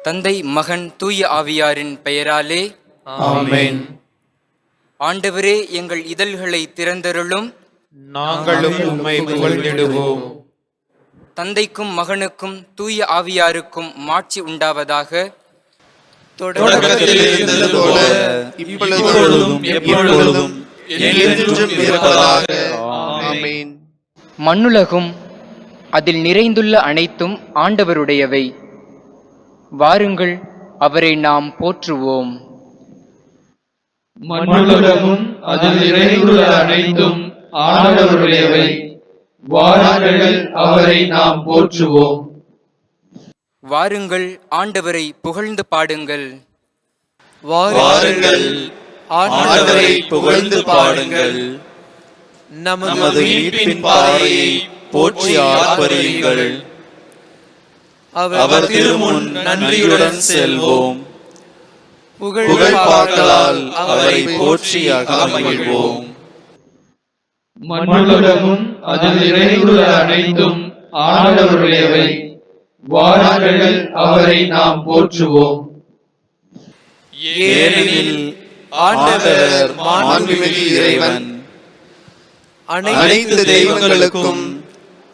தந்தை, மகன், தூய ஆவியாரின் பெயராலே ஆமென். ஆண்டவரே, எங்கள் இதழ்களை திறந்தருளும். நாங்களும் உம்மை புகழ்ந்திடுவோம். தந்தைக்கும் மகனுக்கும் தூய ஆவியாருக்கும் மாட்சி உண்டாவதாக. தொடக்கத்தில் இருந்தது போல இப்பொழுதும் எப்பொழுதும் என்றென்றும் இருப்பதாக. ஆமென். மண்ணுலகும் அதில் நிறைந்துள்ள அனைத்தும் ஆண்டவருடையவை. வாருங்கள், அவரை நாம் போற்றுவோம். மண்ணுலகும் அதில் நிறைந்துள்ள அனைத்தும் ஆண்டவருடையவை. வாருங்கள், அவரை நாம் போற்றுவோம். வாருங்கள், ஆண்டவரை புகழ்ந்து பாடுங்கள். வாருங்கள், ஆண்டவரை புகழ்ந்து பாடுங்கள். நமது மீட்பின் பாறையை போற்றி ஆர்ப்பரியுங்கள். அவர் திருமுன் நன்றியுடன் செல்வோம். புகழ் பாக்களால் அவரை போற்றி அகமகிழ்வோம். மண்ணுலகும் அதில் நிறைந்துள்ள அனைத்தும் ஆண்டவருடையவை. வாருங்கள், அவரை நாம் போற்றுவோம். ஏனெனில் ஆண்டவர் மாண்புமிகு இறைவன், அனைத்து தெய்வங்களுக்கும்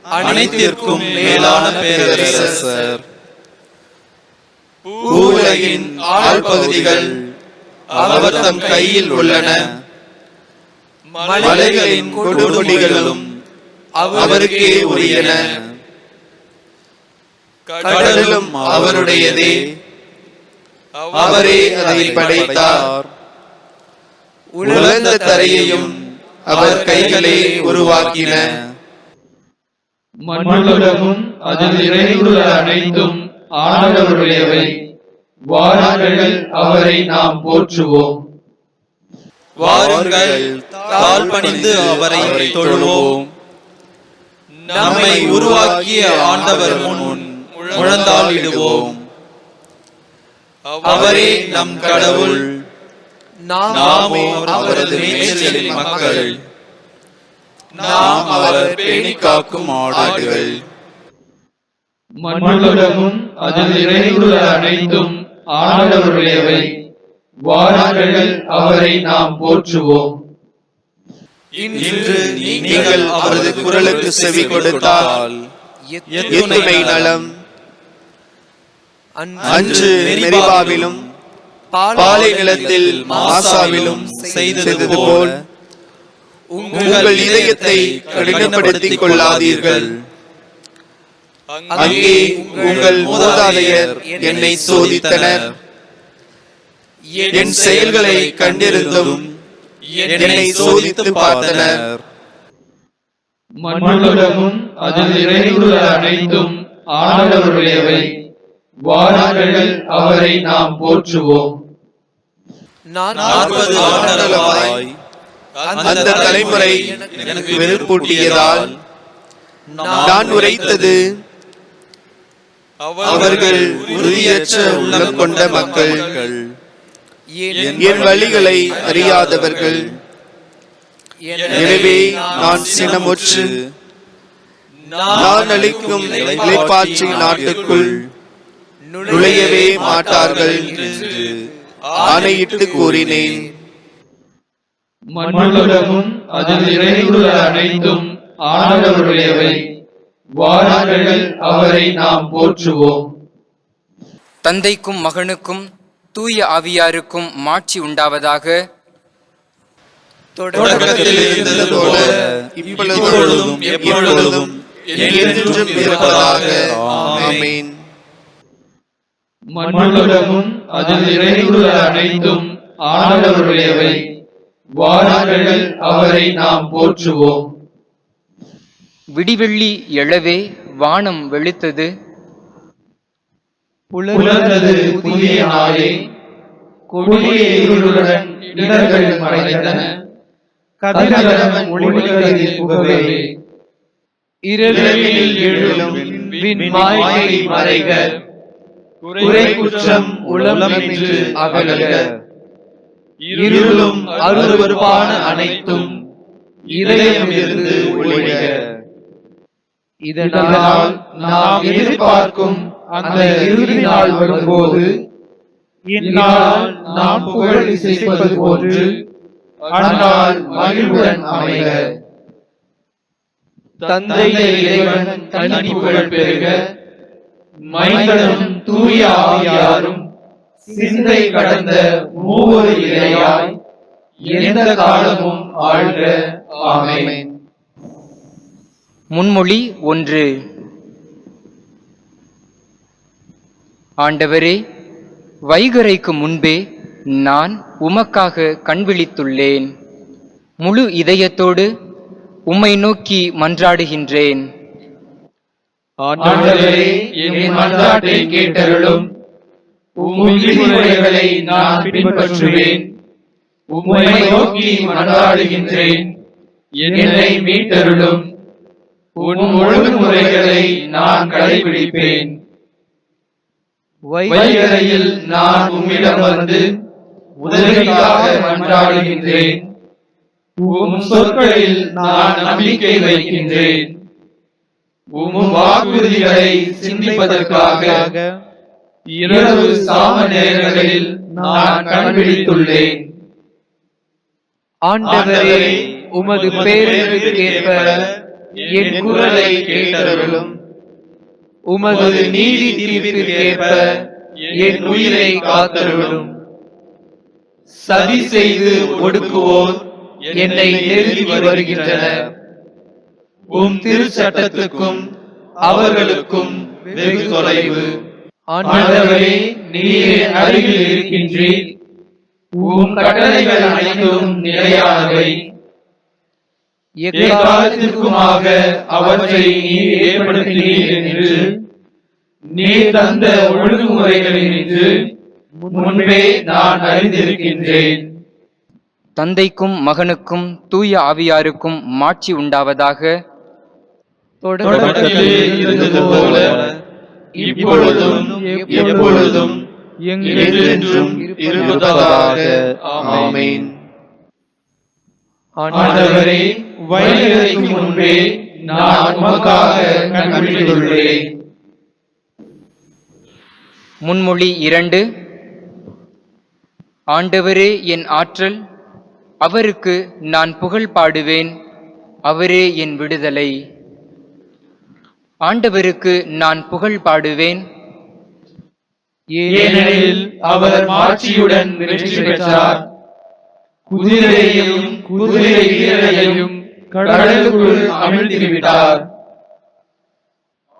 அனைத்திற்கும் மேலான பேரரசர். பூவுலகின் ஆழ்பகுதிகள் அவர் தம் கையில் உள்ளன. மலைகளின் கொடுமுடிகளும் அவருக்கே உரியன. கடலும் அவருடையதே, அவரே அதை படைத்தார். உலர்ந்த தரையையும் அவர் கைகளே உருவாக்கின. மண்ணுலகும் அதில் நிறைந்துள்ள அனைத்தும் ஆண்டவருடையவை. வாருங்கள், அவரை நாம் போற்றுவோம். வாருங்கள், தாழ் பணிந்து அவரை தொழுவோம். நம்மை உருவாக்கிய ஆண்டவர் முன் முழந்தாளிடுவோம். அவரே நம் கடவுள், நாமோ அவரது மேய்ச்சலின் மக்கள். நாம் அவர் பேணி காக்கும் ஆடுகள். மண்ணுலகும் அதில் நிறைந்துள்ள அனைத்தும் ஆண்டவருடையவை. வாருங்கள், அவரை நாம் போற்றுவோம். இன்று நீங்கள் அவரது குரலுக்கு செவி கொடுத்தால் எத்துணை நலம். அன்று மெரிபாவிலும் பாலை நிலத்தில் மாசாவிலும் செய்தது போல் உங்கள் இதயத்தை கடினப்படுத்திக் கொள்ளாதீர்கள். அங்கே உங்கள் மூதாதையர் என்னை சோதித்தனர். என் செயல்களை கண்டிருந்தும் என்னை சோதித்து பார்த்தனர். மண்ணுலகும் அதில் நிறைந்துள்ள அனைத்தும் ஆண்டவருடையவை. வாருங்கள், அவரை நாம் போற்றுவோம். 40 ஆண்டுகளாய் அந்த தலைமுறை எனக்கு வெறுப்பூட்டியதால் நான் உரைத்தது, அவர்கள் உறுதியற்ற உள்ளம் கொண்ட மக்கள், என் வழிகளை அறியாதவர்கள். எனவே நான் சினமுற்று நான் அளிக்கும் இளைப்பாற்றி நாட்டுக்குள் நுழையவே மாட்டார்கள் என்று ஆணையிட்டு கூறினேன். மண்ணுலகும் அதில் நிறைந்துள்ள அனைத்தும் ஆண்டவருடையவை. வாருங்கள், அவரை நாம் போற்றுவோம். தந்தைக்கும் மகனுக்கும் தூய ஆவியாருக்கும் மாட்சி உண்டாவதாக. தொடக்கத்தில் இருந்தது போல இப்பொழுதும் எப்பொழுதும் என்றென்றும் இருப்பதாக. ஆமென். மண்ணுலகும் அதில் நிறைந்துள்ள அனைத்தும் ஆண்டவருடையவை. வாருங்கள், அவரை நாம் போற்றுவோம். விடிவெள்ளி எழவே வானம் வெளுத்தது. புலர்ந்தது புதிய நாளே. கொடிய இருளுடன் இடர்கள் மறைந்தன. கதிரவன் ஒளிகளில் புகவே. இரவில் எழும் விண்மாயை மறைக. குறை குற்றம் உளமின்று அகல்க. இருளும் அருவருப்பான அனைத்தும் இதயமிருந்து ஒழிக. இதனால் நாம் எதிர்பார்க்கும் அந்த இறுதி நாள் வரும்போது இந்நாள் நாம் புகழ் இசைப்பது போன்று அந்நாள் மகிழ்வுடன் அமைக. தந்தை இறைவன் தனி புகழ் பெருக, மைந்தனும் தூய ஆவியாரும் சிந்தை கடந்த மூவர் இறையாய் எந்த காலமும் ஆழ்க. ஆமென். முன்மொழி 1. ஆண்டவரே, வைகறைக்கு முன்பே நான் உமக்காக கண்விழித்துள்ளேன். முழு இதயத்தோடு உம்மை நோக்கி மன்றாடுகின்றேன். ஆண்டவரே, என் மன்றாட்டை கேட்டருளும். உம் விதிமுறைகளை நான் பின்பற்றுவேன். உம்மை நோக்கி மன்றாடுகின்றேன். என்னை மீட்டருளும். உன் ஒழுங்குமுறைகளை நான் கடைபிடிப்பேன். வைகறையில் நான் உம்மிடம் வந்து உதவிக்காக மன்றாடுகின்றேன். உம் சொற்களில் நான் நம்பிக்கை வைக்கின்றேன். உம் வாக்குறுதிகளை சிந்திப்பதற்காக இரவு சாம நேரங்களில் நான் கண்பிடித்துள்ளேன். ஆண்டவரே, உமது பேரன்புக்கேற்ப என் குரலை கேட்டருளும். உமது நீதி தீர்ப்பிற்கேற்ப என் உயிரை காத்தருளும். சதி செய்து ஒடுக்குவோர் என்னை நெருங்கி வருகின்றனர். உம் திருச்சட்டத்துக்கும் அவர்களுக்கும் வெகு தொலைவு. ஆண்டவரே, நீரே அருகில் இருக்கின்றீர். உம் கட்டளைகள் அனைத்தும் நிலையானவை. எக்காலத்திற்குமாக அவற்றை நீர் ஏற்படுத்தினீர் என்று நீர் தந்த ஒழுங்குமுறைகளினின்று முன்பே நான் அறிந்திருக்கின்றேன். தந்தைக்கும் மகனுக்கும் தூய ஆவியாருக்கும் மாட்சி உண்டாவதாக. தொடக்கத்திலே இருந்தது போல இப்பொழுதும் எப்பொழுதும் என்றென்றும் இருப்பதாக. ஆமென். ஆண்டவரே, வைகறைக்கு முன்பே நான் உமக்காக கண்பிடித்துள்ளேன். முன்மொழி 2. ஆண்டவரே என் ஆற்றல், அவருக்கு நான் புகழ் பாடுவேன். அவரே என் விடுதலை. ஆண்டவருக்கு நான் புகழ் பாடுவேன். ஏனெனில் அவர் மாட்சியுடன் வெற்றி பெற்றார். குதிரையையும் குதிரை வீரரையும் கடலுக்குள் அமிழ்த்திவிட்டார்.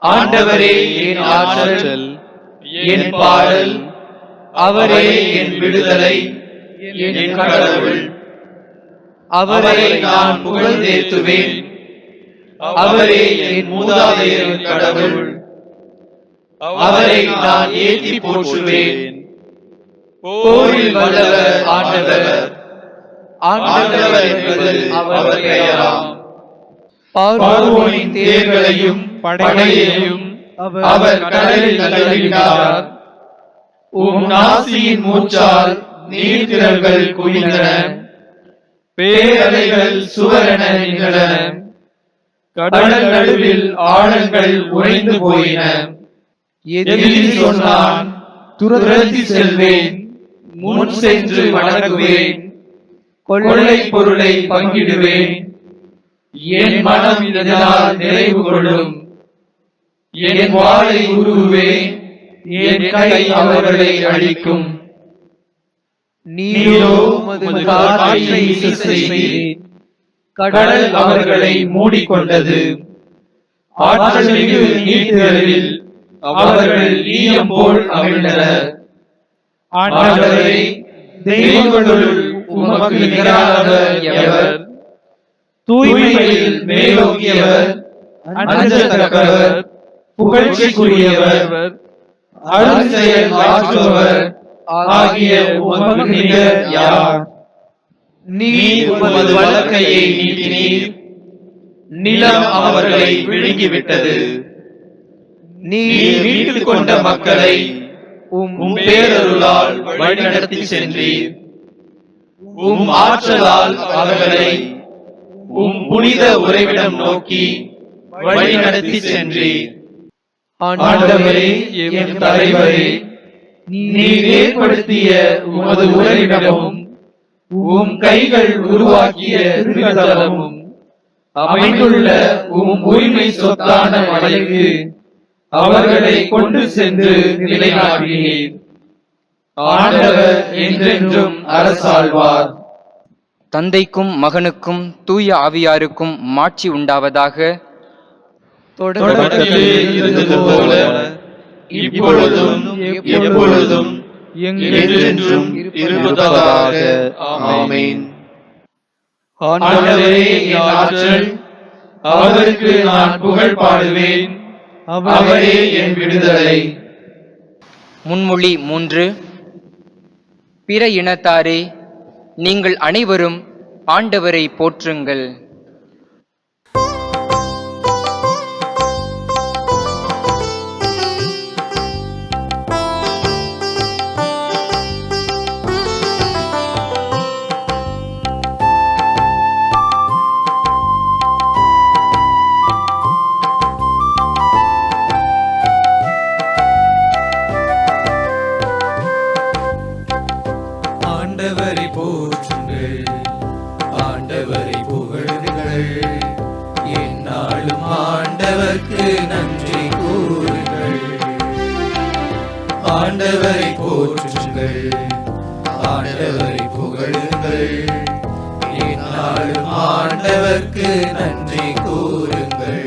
ஆண்டவரே என் ஆற்றல், என் பாடல், அவரே என் விடுதலை, என் கடவுள். அவரை நான் புகழ்ந்தேத்துவேன். அவரே என் மூதாதையர் கடவுள். அவரை நான் ஏற்றி போற்றுவேன். போரில் வல்லவர் ஆண்டவர். ஆண்டவர் என்பது அவர் பெயராம். பார்வோனின் தேர்களையும் படையையும் அவர் கடலில் தள்ளிவிட்டார். உம் நாசியின் மூச்சால் நீர்த்திரள்கள் குவிந்தன. பேரலைகள் சுவரென நின்றன. கடல் நடுவில் ஆழங்கள் உறைந்து போயின. எதிரி சொன்னான், துரத்தி செல்வேன், முன் சென்று வணங்குவேன், கொள்ளை பொருளை பங்கிடுவேன். என் மனம் இதனால் நிறைவு கொள்ளும். என் வாளை உருவுவேன், என் கை அவர்களை அழிக்கும். நீரோ உமது காற்றை வீச செய்தீர். கடல் அவர்களை மூடிக்கொண்டது. ஆற்றல் மிகு நீர்த்திரளில் அவர்கள் ஈயம் போல் அமிழ்ந்தனர். ஆண்டவரே, தெய்வங்களுள் உமக்கு நிகரானவர் எவர்? தூய்மையில் மேலோங்கியவர், அஞ்சத்தக்கவர், புகழ்ச்சிக்குரியவர், அருஞ்செயல் ஆற்றுபவர் ஆகிய உமக்கு நிகர் யார்? நீர் உமது வலக்கையை நீட்டினீர். நிலம் அவர்களை விழுங்கிவிட்டது. நீர் மீட்டுக் கொண்ட மக்களை உம் பேரருளால் வழிநடத்தி சென்றீர். உம் ஆற்றலால் அவர்களை உம் புனித உறைவிடம் நோக்கி வழிநடத்தி சென்றீர். ஆண்டவரே, எம் தலைவரே, நீர் ஏற்படுத்திய உமது உறைவிடமும் உம் கைகள் உருவாக்கிய திருத்தலமும் அமைந்துள்ள உம் உரிமை சொத்தான மலைக்கு அவர்களை கொண்டு சென்று நிலைநாட்டினீர். ஆண்டவர் என்றென்றும் அரசாழ்வார். தந்தைக்கும் மகனுக்கும் தூய ஆவியாருக்கும் மாட்சி உண்டாவதாக. தொடக்கத்திலே இருந்தது போல இப்பொழுதும் எப்பொழுதும் என்றென்றும் இருப்பதாக. ஆமென். ஆண்டவரே என் ஆற்றல், அவருக்கு நான் புகழ் பாடுவேன். அவரே என் விடுதலை. முன்மொழி 3. பிற இனத்தாரே, நீங்கள் அனைவரும் ஆண்டவரை போற்றுங்கள். ஆண்டவரை போற்றுங்கள், ஆண்டவரை புகழுங்கள், எந்நாளும் ஆண்டவர்க்கு நன்றி கூறுங்கள். ஆண்டவரை போற்றுங்கள், ஆண்டவரை புகழுங்கள், எந்நாளும் ஆண்டவர்க்கு நன்றி கூறுங்கள்.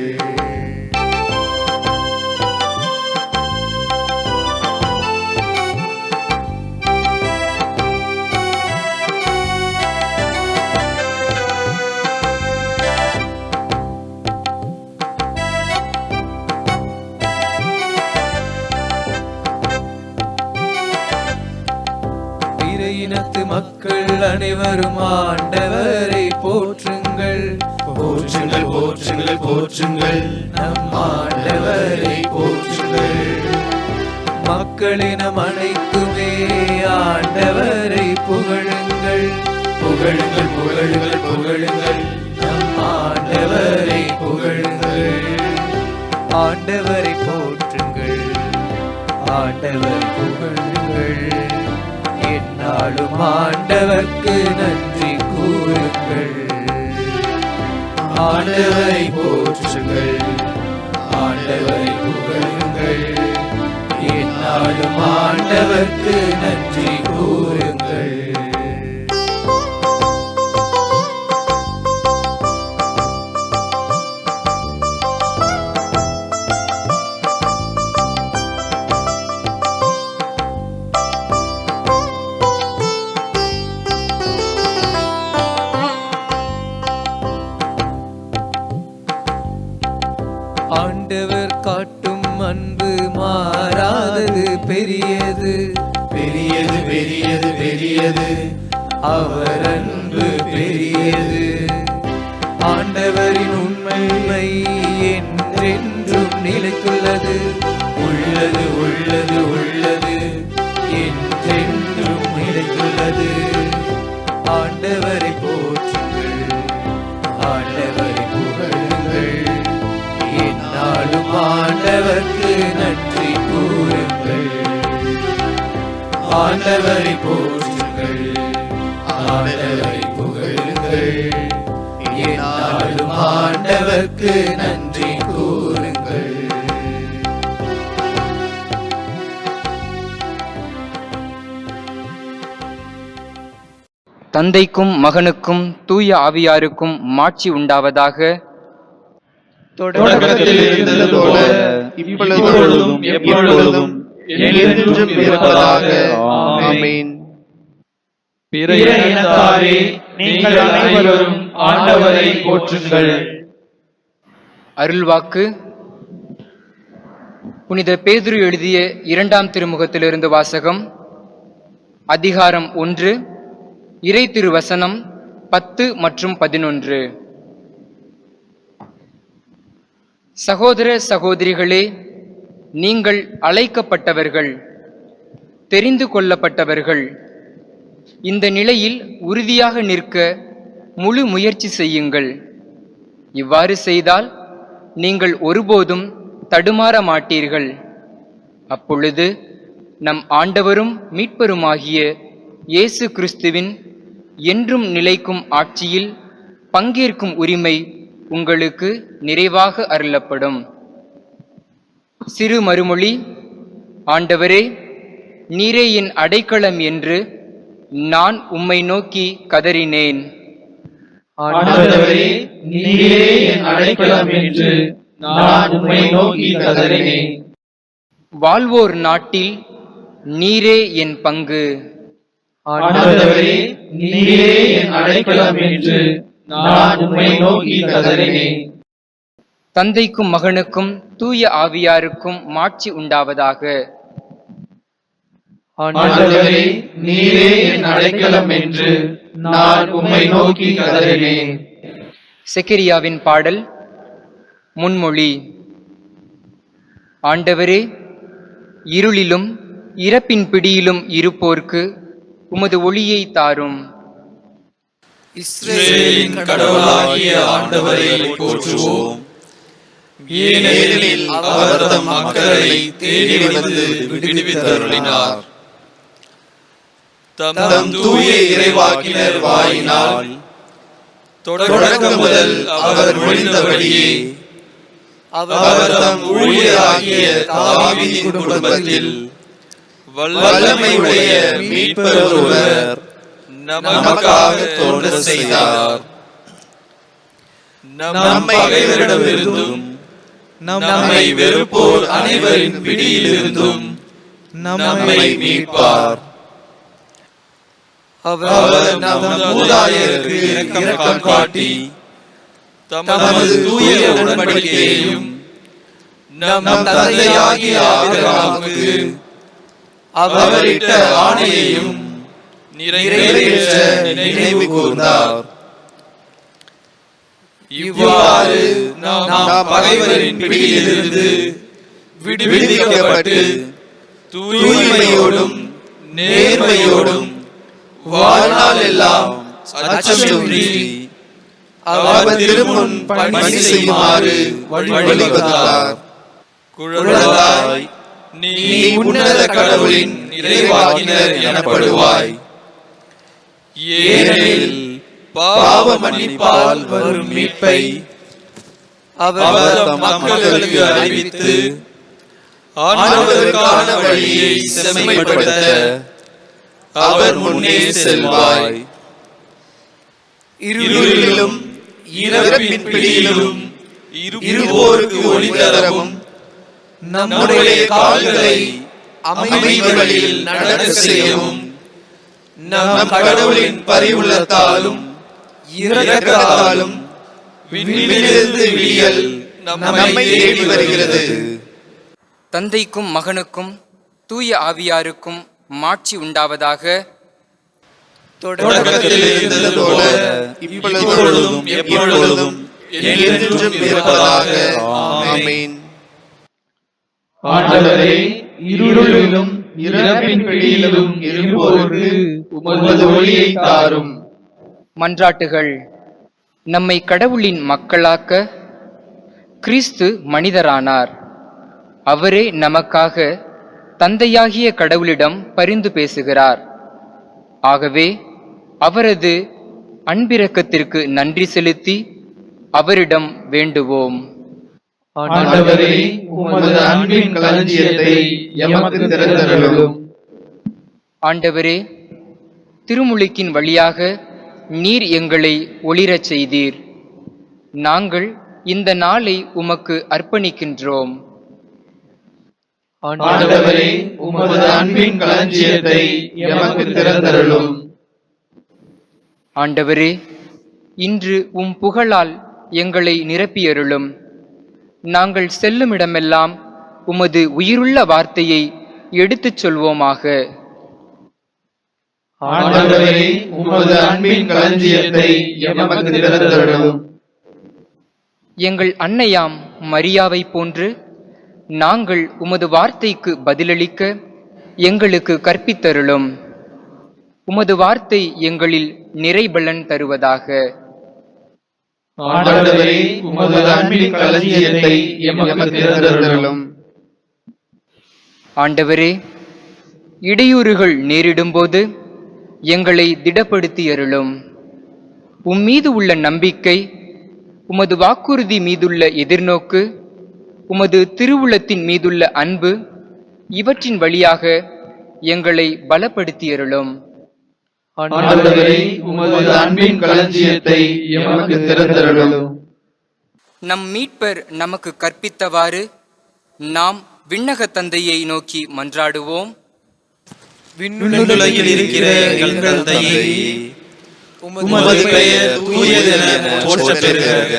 இனத்து மக்கள் அனைவரும் ஆண்டவரை போற்றுங்கள். போற்றுங்கள், போற்றுங்கள், போற்றுங்கள், நம் ஆண்டவரை போற்றுங்கள். மக்களினம் அனைத்துமே ஆண்டவரை புகழுங்கள். புகழுங்கள், புகழுங்கள், புகழுங்கள், நம் ஆண்டவரை புகழுங்கள். ஆண்டவரை போற்றுங்கள், ஆண்டவரை புகழுங்கள், எந்நாளும் ஆண்டவர்க்கு நன்றி கூறுங்கள். ஆண்டவரை போற்றுங்கள், ஆண்டவரை புகழுங்கள், எந்நாளும் ஆண்டவர்க்கு நன்றி கூறுங்கள். ஆண்டவர் காட்டும் அன்பு மாறாதது, பெரியது, பெரியது, பெரியது, பெரியது, அவர் அன்பு பெரியது. ஆண்டவரின் உண்மை என்றென்றும் நிலைத்துள்ளது. உள்ளது, உள்ளது, உள்ளது, என்றென்றும் நிலைத்துள்ளது. ஆண்டவரை போற்றுங்கள், ஆண்டவரை புகழுங்கள், எந்நாளும் ஆண்டவர்க்கு நன்றி கூறுங்கள். ஆண்டவரை போற்றுங்கள், ஆண்டவரை புகழுங்கள், எந்நாளும் ஆண்டவர்க்கு நன்றி கூறுங்கள். தந்தைக்கும் மகனுக்கும் தூய ஆவியாருக்கும் மாட்சி உண்டாவதாக. தொடக்கத்தில் இருந்தது போல இப்பொழுதும் எப்பொழுதும் என்றென்றும் இருப்பதாக. ஆமென். பிற இனத்தாரே, நீங்கள் அனைவரும் ஆண்டவரை போற்றுங்கள். அருள்வாக்கு. புனித பேதுரு எழுதிய 2ஆம் திருமுகத்திலிருந்து வாசகம். அதிகாரம் 1, இறை திருவசனம் 10 மற்றும் 11. சகோதர சகோதரிகளே, நீங்கள் அழைக்கப்பட்டவர்கள், தெரிந்து கொள்ளப்பட்டவர்கள். இந்த நிலையில் உறுதியாக நிற்க முழு முயற்சி செய்யுங்கள். இவ்வாறு செய்தால் நீங்கள் ஒருபோதும் தடுமாற மாட்டீர்கள். அப்பொழுது நம் ஆண்டவரும் மீட்பருமாகிய இயேசு கிறிஸ்துவின் என்றும் நிலைக்கும் ஆட்சியில் பங்கேற்கும் உரிமை உங்களுக்கு நிறைவாக அருளப்படும். சிறு மறுமொழி: ஆண்டவரே, நீரே என் அடைக்கலம் என்று நான் உம்மை நோக்கி கதறினேன். ஆண்டவரே, நீரே என் அடைக்கலம் என்று நான் உம்மை நோக்கி கதறினேன். வாழ்வோர் நாட்டில் நீரே என் பங்கு. ஆண்டவரே, நீரே என் அடைக்கலம் என்று நான் உம்மை நோக்கி கதறினேன். தந்தைக்கும் மகனுக்கும் தூய ஆவியாருக்கும் மாட்சி உண்டாவதாக. ஆண்டவரே, நீரே என் அடைக்கலம் என்று நான் உம்மை நோக்கி கதறினேன். செக்கரியாவின் பாடல். முன்மொழி. ஆண்டவரே, இருளிலும் இறப்பின் பிடியிலும் இருப்போர்க்கு உமது ஒளியை தாரும். இஸ்ரவேலின் கடவுளாகிய ஆண்டவரை போற்றுவோம். ஏனெனில் அவர் தம் மக்களை தேடி வந்து விடுவித்தருளினார். தம் தூய இறைவாக்கினர் வாயினால் தொடக்கம் முதல் அவர் மொழிந்தபடியே அவர் தம் ஊழியராகிய தாவீதின் குடும்பத்தில் வல்லமையுடைய மீட்பர் ஒருவர் நமக்காக தோன்ற செய்தார். நம் பகைவரிடமிருந்தும் நம்மை வெறுப்போர் அனைவரின் பிடியிலிருந்தும் நம்மை மீட்பார். அவர் நம் மூதாதையருக்கு இரக்கம் காட்டி தமது தூய உடன்படிக்கையையும் நம் தந்தையாகிய ஆபிரகாமுக்கு அவரிட்ட ஆணையையும் நிறைவேற்ற நினைவு கூர்ந்தார். இவ்வாறு நாம் பகைவரின் பிடியிலிருந்து விடுவிக்கப்பட்டு தூய்மையோடும் நேர்மையோடும் வாழ்நாள் எல்லாம் அச்சமின்றி அவர் திருமுன் பணி செய்யுமாறு வழிவகுத்தார். குழந்தாய், நீ உன்னத கடவுளின் இறைவாக்கினர் எனப்படுவாய். ஏனெனில் பாவ மன்னிப்பால் வரும் மீட்பை அவர் தம் மக்களுக்கு அறிவித்து ஆண்டவருக்கான வழியை செம்மைப்படுத்த அவர் முன்னே செல்வாய். இருளிலும் இறப்பின் பிடியிலும் இருப்போருக்கு ஒளி தரவும் நம்முடைய கால்களை அமைதி வழியில் நடக்க செய்யவும் நம் கடவுளின் பரிவுள்ளத்தாலும் இரக்கத்தாலும் விண்ணிலிருந்து விடியல் நம்மை தேடி வருகிறது. தந்தைக்கும் மகனுக்கும் தூய ஆவியாருக்கும் மாட்சி உண்டாவதாக. தொடக்கத்தில் இருந்தது போல இப்பொழுதும் எப்பொழுதும் என்றென்றும் இருப்பதாக. ஆமென். ஆண்டவரே, இருளிலும் இறப்பின் பிடியிலும் இருப்போருக்கு உமது ஒளியை தாரும். மன்றாட்டுகள். நம்மை கடவுளின் மக்களாக்க கிறிஸ்து மனிதரானார். அவரே நமக்காக தந்தையாகிய கடவுளிடம் பரிந்து பேசுகிறார். ஆகவே அவரது அன்பிரக்கத்திற்கு நன்றி செலுத்தி அவரிடம் வேண்டுவோம். ஆண்டவரே, உமது அன்பின் களஞ்சியத்தை எமக்கு திறந்தருளும். ஆண்டவரே, திருமுழுக்கின் வழியாக நீர் எங்களை ஒளிரச் செய்தீர். நாங்கள் இந்த நாளை உமக்கு அர்ப்பணிக்கின்றோம். ஆண்டவரே, உமது அன்பின் களஞ்சியத்தை எமக்கு திறந்தருளும். ஆண்டவரே, இன்று உம் புகழால் எங்களை நிரப்பியருளும். நாங்கள் செல்லுமிடமெல்லாம் உமது உயிருள்ள வார்த்தையை எடுத்துச் சொல்வோமாக. ஆண்டவரே, உமது அன்பின் களஞ்சியத்தை எமக்கு திறந்தருளும். எங்கள் அன்னையாம் மரியாவை போன்று நாங்கள் உமது வார்த்தைக்கு பதிலளிக்க எங்களுக்கு கற்பித்தருளும். உமது வார்த்தை எங்களில் நிறைபலன் தருவதாக. ஆண்டவரே, உமது அன்பின் களஞ்சியத்தை எமக்கு திறந்தருளும். ஆண்டவரே, இடையூறுகள் நேரிடும்போது எங்களை திடப்படுத்தி அருளும். உம்மீது உள்ள நம்பிக்கை, உமது வாக்குறுதி மீதுள்ள எதிர்நோக்கு, உமது திருவுளத்தின் மீதுள்ள அன்பு, இவற்றின் வழியாக எங்களை பலப்படுத்தி அருளும். ஆண்டவரே, உமது அன்பின் களஞ்சியத்தை எமக்கு திறந்தருளும். நம் மீட்பர் நமக்கு கற்பித்தவாறு நாம் விண்ணக தந்தையை நோக்கி மன்றாடுவோம். விண்ணுலகில் இருக்கிற எங்கள் தந்தையே, உமது பெயர் தூயதென போற்றப் பெறுக.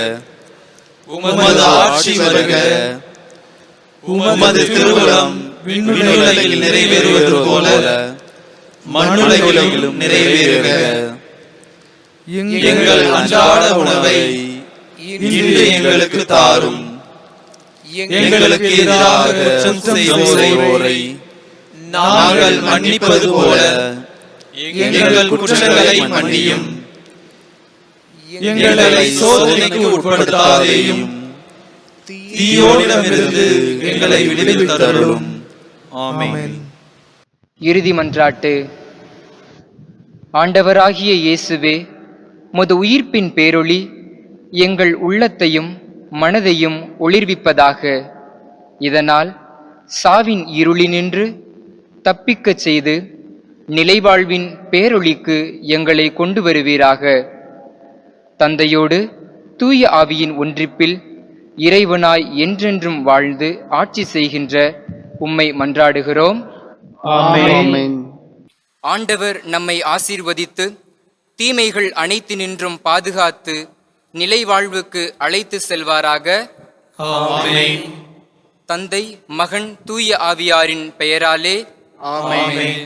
உமது ஆட்சி வருக. உமது திருவுளம் விண்ணுலகில் நிறைவேறுவது போல மண்ணுலகிலும் நிறைவேறுக. எங்கள் அன்றாட உணவை இன்று எங்களுக்கு தாரும். எங்களுக்கு எதிராக குற்றம் செய்வோரை நாங்கள் மன்னிப்பது போல எங்கள் குற்றங்களை மன்னியும். எங்களை சோதனைக்கு உட்படுத்தாதேயும், தீயோனிடமிருந்து எங்களை விடுவித்தருளும். ஆமென். இறுதி மன்றாட்டு. ஆண்டவராகிய இயேசுவே, உமது உயிர்ப்பின் பேரொளி எங்கள் உள்ளத்தையும் மனதையும் ஒளிர்விப்பதாக. இதனால் சாவின் இருளினின்று தப்பிக்கச் செய்து நிலைவாழ்வின் பேரொளிக்கு எங்களை கொண்டு வருவீராக. தந்தையோடு தூய ஆவியின் ஒன்றிப்பில் இறைவனாய் என்றென்றும் வாழ்ந்து ஆட்சி செய்கின்ற உம்மை மன்றாடுகிறோம். ஆமென். ஆண்டவர் நம்மை ஆசீர்வதித்து தீமைகள் அனைத்தினின்றும் பாதுகாத்து நிலை வாழ்வுக்கு அழைத்து செல்வாராக. ஆமென். தந்தை, மகன், தூய ஆவியாரின் பெயராலே ஆமென்.